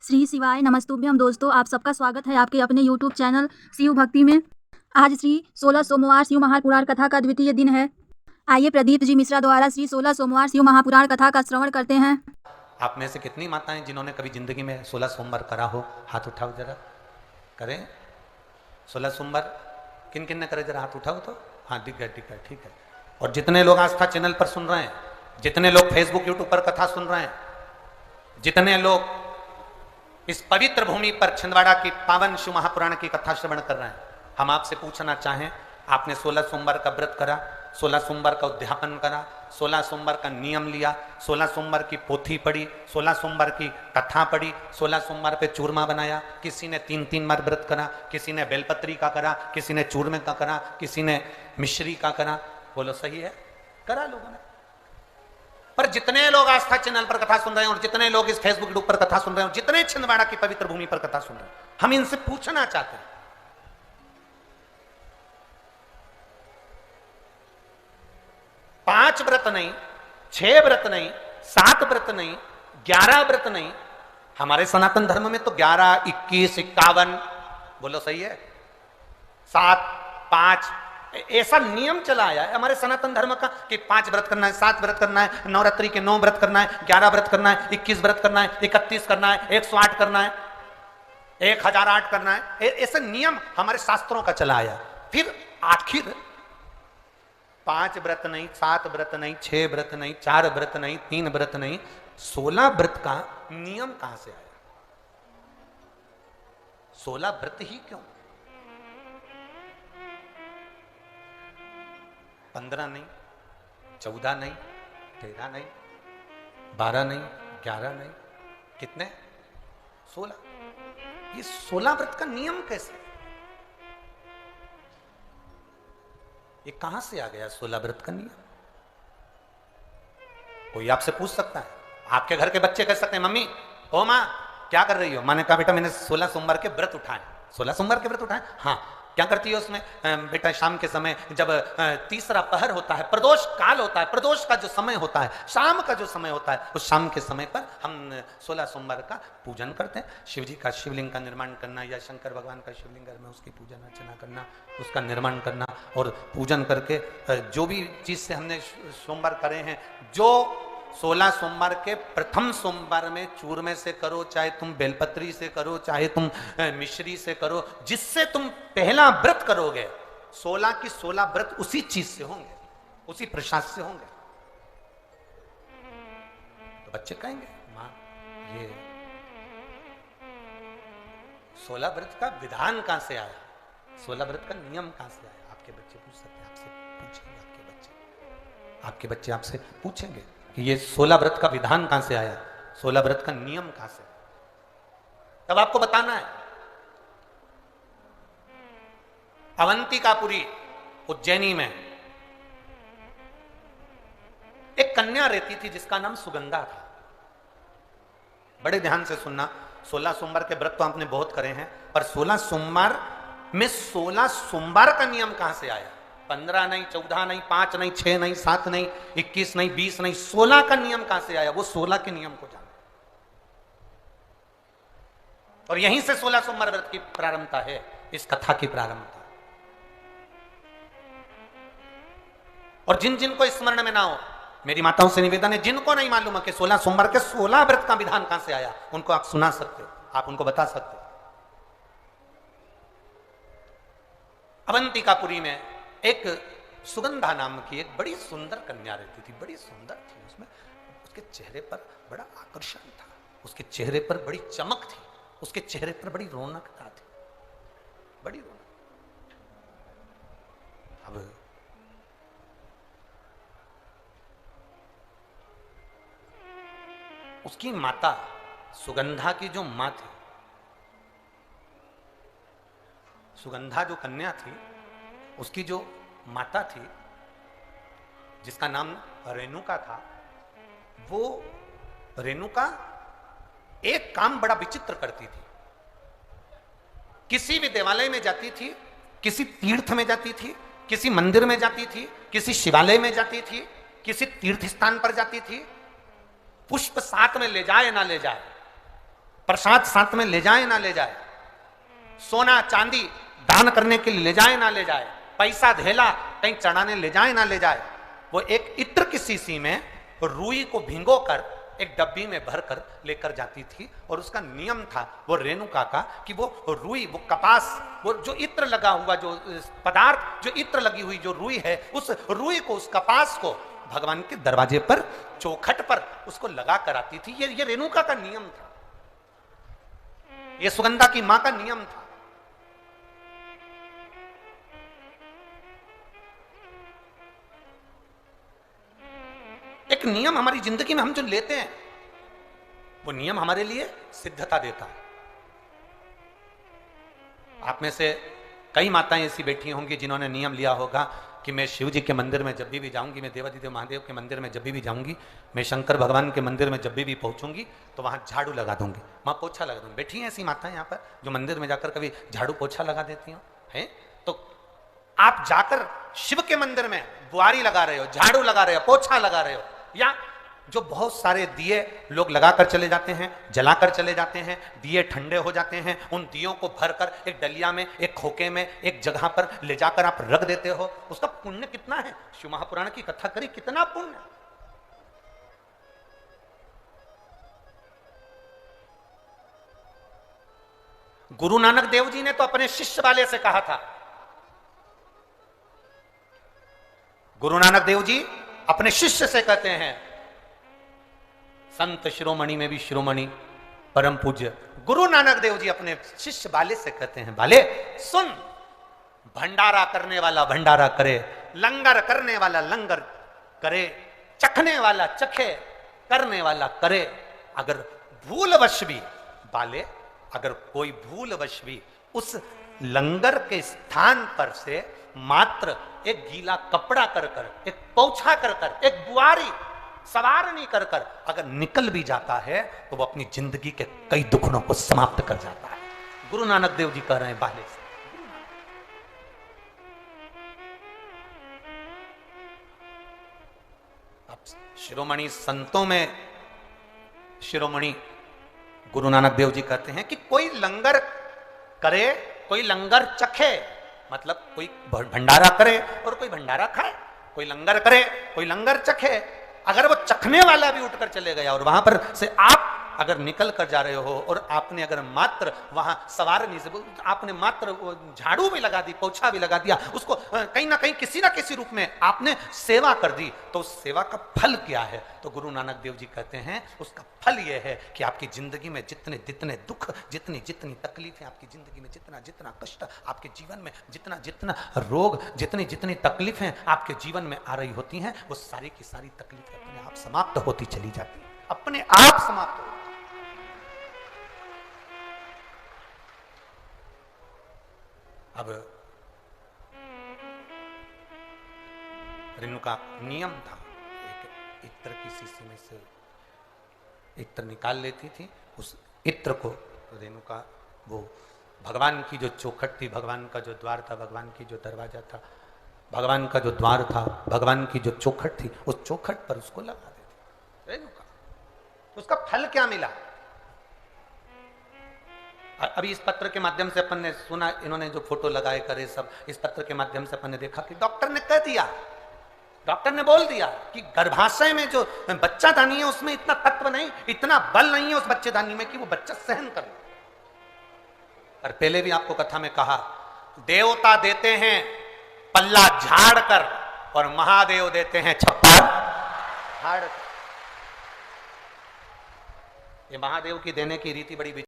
श्री शिवाय नमस्तुभ्यम। दोस्तों, आप सबका स्वागत है आपके अपने YouTube चैनल शिव भक्ति में। आज श्री 16 सोमवार शिव महापुराण कथा का द्वितीय दिन है। आइए प्रदीप जी मिश्रा द्वारा श्री 16 सोमवार शिव महापुराण कथा का श्रवण करते हैं। आप में से कितनी माताएं जिन्होंने कभी जिंदगी में 16 सोमवार करा हो, हाथ उठाओ जरा। करें 16 सोमवार किन किन ने करे, जरा हाथ उठाओ तो। हाँ, दिख गया, ठीक है। और जितने लोग आस्था चैनल पर सुन रहे हैं, जितने लोग फेसबुक यूट्यूब पर कथा सुन रहे हैं, जितने लोग इस पवित्र भूमि पर छिंदवाड़ा की पावन शिव महापुराण की कथा श्रवण कर रहे हैं, हम आपसे पूछना चाहें, आपने 16 सोमवार का व्रत करा, 16 सोमवार का उद्यापन करा, 16 सोमवार का नियम लिया, 16 सोमवार की पोथी पढ़ी, 16 सोमवार की कथा पढ़ी, 16 सोमवार पे चूरमा बनाया। किसी ने 3-3 बार व्रत करा, किसी ने बेलपत्री का करा, किसी ने चूरमे का करा, किसी ने मिश्री का करा। बोलो सही है, करा लोगों ने। पर जितने लोग आस्था चैनल पर कथा सुन रहे हैं और जितने लोग इस फेसबुक ग्रुप पर कथा सुन रहे हैं, जितने छिंदवाड़ा की पवित्र भूमि पर कथा सुन रहे हैं, हम इनसे पूछना चाहते हैं, 5 व्रत नहीं, 6 व्रत नहीं, 7 व्रत नहीं, 11 व्रत नहीं। हमारे सनातन धर्म में तो 11, 21, 51, बोलो सही है, 7, 5 ऐसा नियम चला आया है हमारे सनातन धर्म का कि 5 व्रत करना है, 7 व्रत करना है, नवरात्रि के 9 व्रत करना है, 11 व्रत करना है, 21 व्रत करना है, 31 करना है, 108 करना है, 1008 करना है। ऐसे नियम हमारे शास्त्रों का चला आया। फिर आखिर 5 व्रत नहीं, 7 व्रत नहीं, 6 व्रत नहीं, 4 व्रत नहीं, 3 व्रत नहीं, 16 व्रत का नियम कहां से आया? 16 व्रत ही क्यों? 15 नहीं, 14 नहीं, 13 नहीं, 12 नहीं, 11 नहीं, कितने? 16। ये 16 व्रत का नियम कैसे? ये कहां से आ गया 16 व्रत का नियम? कोई आपसे पूछ सकता है, आपके घर के बच्चे कह सकते हैं, मम्मी ओ मां क्या कर रही हो? मैंने कहा बेटा मैंने 16 सोमवार के व्रत उठाए। 16 सोमवार के व्रत उठाए? हाँ। क्या करती है उसमें? बेटा शाम के समय जब तीसरा पहर होता है, प्रदोष काल होता है, प्रदोष का जो समय होता है, शाम का जो समय होता है, उस शाम के समय पर हम 16 सोमवार का पूजन करते हैं। शिव जी का शिवलिंग का निर्माण करना या शंकर भगवान का शिवलिंग में उसकी पूजन अर्चना करना, उसका निर्माण करना और पूजन करके जो भी चीज से हमने सोमवार करे हैं, जो 16 सोमवार के प्रथम सोमवार में चूरमे से करो, चाहे तुम बेलपत्री से करो, चाहे तुम मिश्री से करो, जिससे तुम पहला व्रत करोगे, 16 की 16 व्रत उसी चीज से होंगे, उसी प्रसाद से होंगे। तो बच्चे कहेंगे मां ये 16 व्रत का विधान कहां से आया, 16 व्रत का नियम कहां से आया? आपके बच्चे पूछ सकते हैं, आपसे पूछेंगे, आपके बच्चे आपसे पूछेंगे कि ये 16 व्रत का विधान कहां से आया, 16 व्रत का नियम कहां से? तब आपको बताना है। अवंतिकापुरी उज्जैनी में एक कन्या रहती थी जिसका नाम सुगंधा था। बड़े ध्यान से सुनना, 16 सोमवार के व्रत तो आपने बहुत करे हैं, पर 16 सोमवार में 16 सोमवार का नियम कहां से आया? 15 नहीं, 14 नहीं, 5 नहीं, 6 नहीं, 7 नहीं, 21 नहीं, 20 नहीं, 16 का नियम कहां से आया? वो 16 के नियम को जाना। और यहीं से 16 सोमवार व्रत की प्रारंभता है, इस कथा की प्रारंभता। और जिन जिन को स्मरण में ना हो, मेरी माताओं से निवेदन है, जिनको नहीं मालूम है कि 16 सोमवार के 16 व्रत का विधान कहां से आया, उनको आप सुना सकते हो, आप उनको बता सकते हो। अवंतिकापुरी में एक सुगंधा नाम की एक बड़ी सुंदर कन्या रहती थी, बड़ी सुंदर थी। उसमें उसके चेहरे पर बड़ा आकर्षण था, उसके चेहरे पर बड़ी चमक थी, उसके चेहरे पर बड़ी रौनकता थी, बड़ी रौनक। अब उसकी माता, सुगंधा की जो मां थी, सुगंधा जो कन्या थी, उसकी जो माता थी जिसका नाम रेणुका था, वो रेणुका एक काम बड़ा विचित्र करती थी। किसी भी देवालय में जाती थी, किसी तीर्थ में जाती थी, किसी मंदिर में जाती थी, किसी शिवालय में जाती थी, किसी तीर्थ स्थान पर जाती थी, पुष्प साथ में ले जाए ना ले जाए, प्रसाद साथ में ले जाए ना ले जाए, सोना चांदी दान करने के लिए ले जाए ना ले जाए, पैसा धेला कहीं चढ़ाने ले जाए ना ले जाए, वो एक इत्र की शीशी में रुई को भिंगो कर एक डब्बी में भरकर लेकर जाती थी। और उसका नियम था वो रेणुका का कि वो रुई, वो कपास, वो जो इत्र लगा हुआ, जो पदार्थ, जो इत्र लगी हुई जो रुई है, उस रुई को, उस कपास को भगवान के दरवाजे पर, चौखट पर उसको लगा कर आती थी। ये रेणुका का नियम था, ये सुगंधा की मां का नियम था। एक नियम हमारी जिंदगी में हम जो लेते हैं, वो नियम हमारे लिए सिद्धता देता है। आप में से कई माताएं ऐसी बैठी होंगी जिन्होंने नियम लिया होगा कि मैं शिव जी के मंदिर में जब भी जाऊंगी, मैं देवादिदेव महादेव के मंदिर में जब भी जाऊंगी, मैं शंकर भगवान के मंदिर में जब भी पहुंचूंगी तो वहां झाड़ू लगा दूंगी, वहां पोछा लगा दूंगी। बैठी हैं ऐसी माताएं यहाँ पर जो मंदिर में जाकर कभी झाड़ू पोछा लगा देती हो, है? तो आप जाकर शिव के मंदिर में बुआरी लगा रहे हो, झाड़ू लगा रहे हो, पोछा लगा रहे हो, या जो बहुत सारे दिए लोग लगाकर चले जाते हैं, जलाकर चले जाते हैं, दिए ठंडे हो जाते हैं, उन दियों को भरकर एक डलिया में, एक खोके में, एक जगह पर ले जाकर आप रख देते हो, उसका पुण्य कितना है? शिव महापुराण की कथा करी, कितना पुण्य। गुरु नानक देव जी ने तो अपने शिष्य वाले से कहा था, गुरु नानक देव जी अपने शिष्य से कहते हैं, संत शिरोमणि में भी शिरोमणि परम पूज्य गुरु नानक देव जी अपने शिष्य बाले से कहते हैं, बाले सुन, भंडारा करने वाला भंडारा करे, लंगर करने वाला लंगर करे, चखने वाला चखे, करने वाला करे। अगर भूलवश भी बाले, अगर कोई भूलवश भी उस लंगर के स्थान पर से मात्र एक गीला कपड़ा कर कर, एक पोछा कर कर, एक बुआरी सवारनी कर कर अगर निकल भी जाता है तो वो अपनी जिंदगी के कई दुखों को समाप्त कर जाता है। गुरु नानक देव जी कह रहे हैं बाले से। अब शिरोमणि संतों में शिरोमणि गुरु नानक देव जी कहते हैं कि कोई लंगर करे, कोई लंगर चखे, मतलब कोई भंडारा करे और कोई भंडारा खाए, कोई लंगर करे, कोई लंगर चखे। अगर वो चखने वाला भी उठकर चले गया और वहां पर से आप अगर निकल कर जा रहे हो और आपने अगर मात्र वहां सवारनी से आपने मात्र झाड़ू भी लगा दी, पोछा भी लगा दिया, उसको कहीं ना कहीं किसी ना किसी रूप में आपने सेवा कर दी, तो उस सेवा का फल क्या है? तो गुरु नानक देव जी कहते हैं उसका फल यह है कि आपकी जिंदगी में जितने जितने दुख, जितनी जितनी तकलीफें आपकी जिंदगी में, जितना जितना कष्ट आपके जीवन में, जितना जितना रोग, जितनी जितनी तकलीफें आपके जीवन में आ रही होती हैं, वो सारी की सारी तकलीफें अपने आप समाप्त होती चली जाती है, अपने आप समाप्त होती। अब रेणुका नियम था, एक इत्र की शीशी में से इत्र निकाल लेती थी, उस इत्र को रेणुका वो भगवान की जो चौखट थी, भगवान का जो द्वार था, भगवान की जो दरवाजा था, भगवान का जो द्वार था, भगवान की जो चौखट थी, उस चौखट पर उसको लगा देती रेणुका। उसका फल क्या मिला? अभी इस पत्र के माध्यम से अपन ने सुना, इन्होंने जो फोटो लगाए करे सब, इस पत्र के माध्यम से अपन ने देखा कि डॉक्टर ने कह दिया, डॉक्टर ने बोल दिया कि गर्भाशय में जो बच्चादानी है उसमें इतना तत्व नहीं, इतना बल नहीं है उस बच्चेदानी में कि वो बच्चा सहन कर ले। और पहले भी आपको कथा में कहा, देवता देते हैं पल्ला झाड़ कर और महादेव देते हैं छप्पर फाड़ कर। ये महादेव की देने की रीति बड़ी